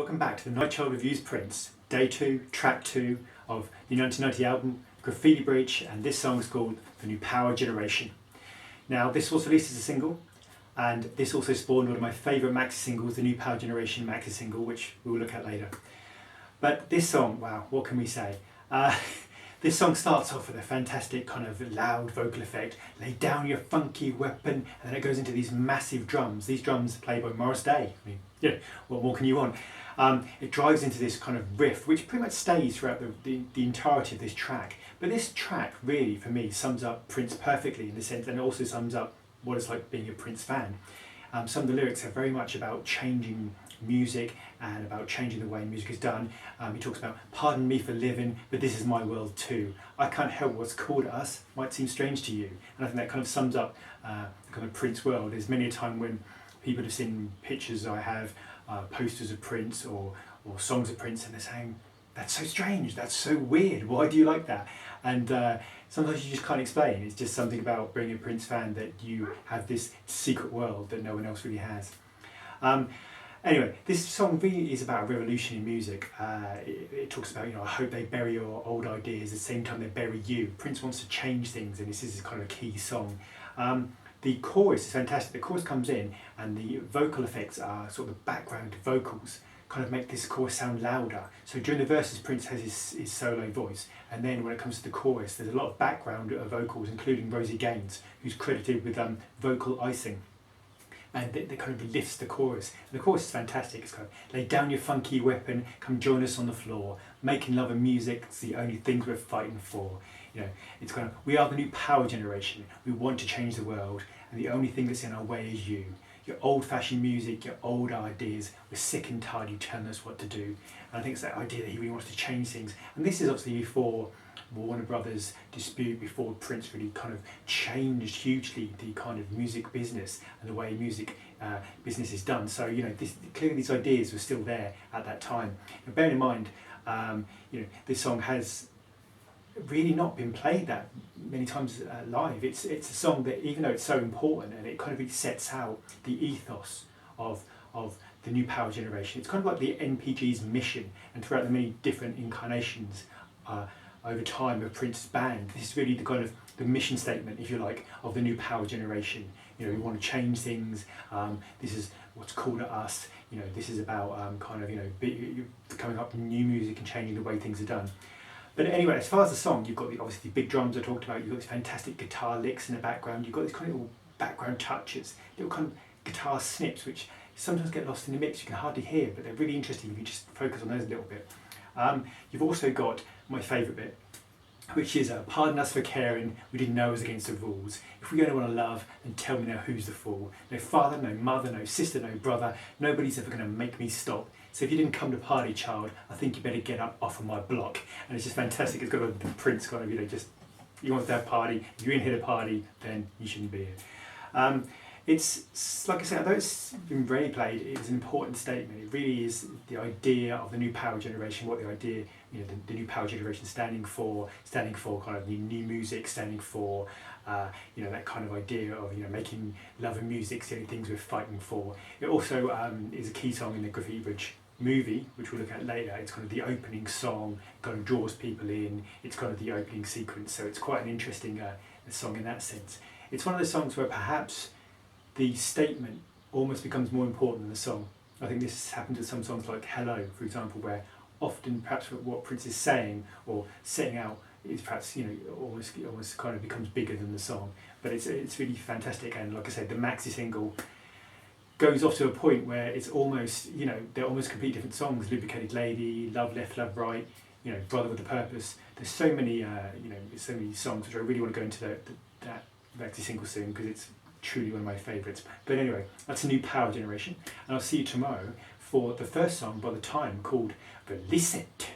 welcome back to the NightChild Reviews Prince, Day 2, Track 2 of the 1990 album Graffiti Breach, and this song is called The New Power Generation. Now, this was released as a single, and this also spawned one of my favourite maxi singles, the New Power Generation maxi single, which we will look at later. But this song, wow, what can we say? This song starts off with a fantastic kind of loud vocal effect, lay down your funky weapon, and then it goes into these massive drums. These drums played by Morris Day. I mean, yeah, what more can you want? It drives into this kind of riff, which pretty much stays throughout the entirety of this track. But this track really, for me, sums up Prince perfectly in the sense, and it also sums up what it's like being a Prince fan. Some of the lyrics are very much about changing music and about changing the way music is done. He talks about, pardon me for living, but this is my world too. I can't help what's called us, might seem strange to you. And I think that kind of sums up the kind of Prince world. There's many a time when people have seen pictures I have, posters of Prince or songs of Prince, and they're saying, that's so strange, that's so weird, why do you like that? And sometimes you just can't explain. It's just something about being a Prince fan, that you have this secret world that no one else really has. Anyway, this song really is about a revolution in music. It talks about, I hope they bury your old ideas at the same time they bury you. Prince wants to change things, and this is kind of a key song. The chorus is fantastic. The chorus comes in, and the vocal effects are sort of the background vocals, kind of make this chorus sound louder. So during the verses, Prince has his solo voice, and then when it comes to the chorus, there's a lot of background vocals, including Rosie Gaines, who's credited with vocal icing. And it kind of lifts the chorus. And the chorus is fantastic. It's kind of, lay down your funky weapon, come join us on the floor. Making love and music's the only things we're fighting for. It's kind of, we are the new power generation. We want to change the world, and the only thing that's in our way is you. Your old-fashioned music, your old ideas. We're sick and tired, you telling us what to do. And I think it's that idea that he really wants to change things. And this is obviously before Warner Brothers dispute, before Prince really kind of changed hugely the kind of music business and the way music business is done. So clearly these ideas were still there at that time. And bear in mind, this song has really not been played that many times live. It's a song that, even though it's so important, and it kind of really sets out the ethos of the new power generation. It's kind of like the NPG's mission, and throughout the many different incarnations over time of Prince's band, this is really the kind of the mission statement, if you like, of the new power generation. We want to change things. This is what's called at us. This is about coming up with new music and changing the way things are done. But anyway, as far as the song, you've got obviously the big drums I talked about. You've got these fantastic guitar licks in the background. You've got these kind of little background touches, little kind of guitar snips, which sometimes get lost in the mix. You can hardly hear, but they're really interesting if you just focus on those a little bit. You've also got my favourite bit, which is pardon us for caring, we didn't know it was against the rules. If we only want to love, then tell me now who's the fool. No father, no mother, no sister, no brother, nobody's ever going to make me stop. So if you didn't come to party, child, I think you better get up off of my block. And it's just fantastic. It's got a Prince kind of, just, you want to have a party, if you're in here to party, then you shouldn't be here. It's, like I said, although it's been rarely played, it's an important statement. It really is the idea of the new power generation, what the idea, the new power generation standing for kind of new music, standing for, that kind of idea of, making love and music the only things we're fighting for. It also is a key song in the Graffiti Bridge movie, which we'll look at later. It's kind of the opening song, kind of draws people in. It's kind of the opening sequence, so it's quite an interesting song in that sense. It's one of those songs where perhaps the statement almost becomes more important than the song. I think this happens with some songs like Hello, for example, where often perhaps what Prince is saying or setting out is perhaps almost kind of becomes bigger than the song. But it's really fantastic, and like I said, the maxi single goes off to a point where it's almost, they're almost completely different songs. Lubricated Lady, Love Left, Love Right, Brother with a Purpose. There's so many so many songs which I really want to go into that maxi single soon, because it's truly one of my favourites. But anyway, that's a new power generation, and I'll see you tomorrow for the first song by The Time, called Release It.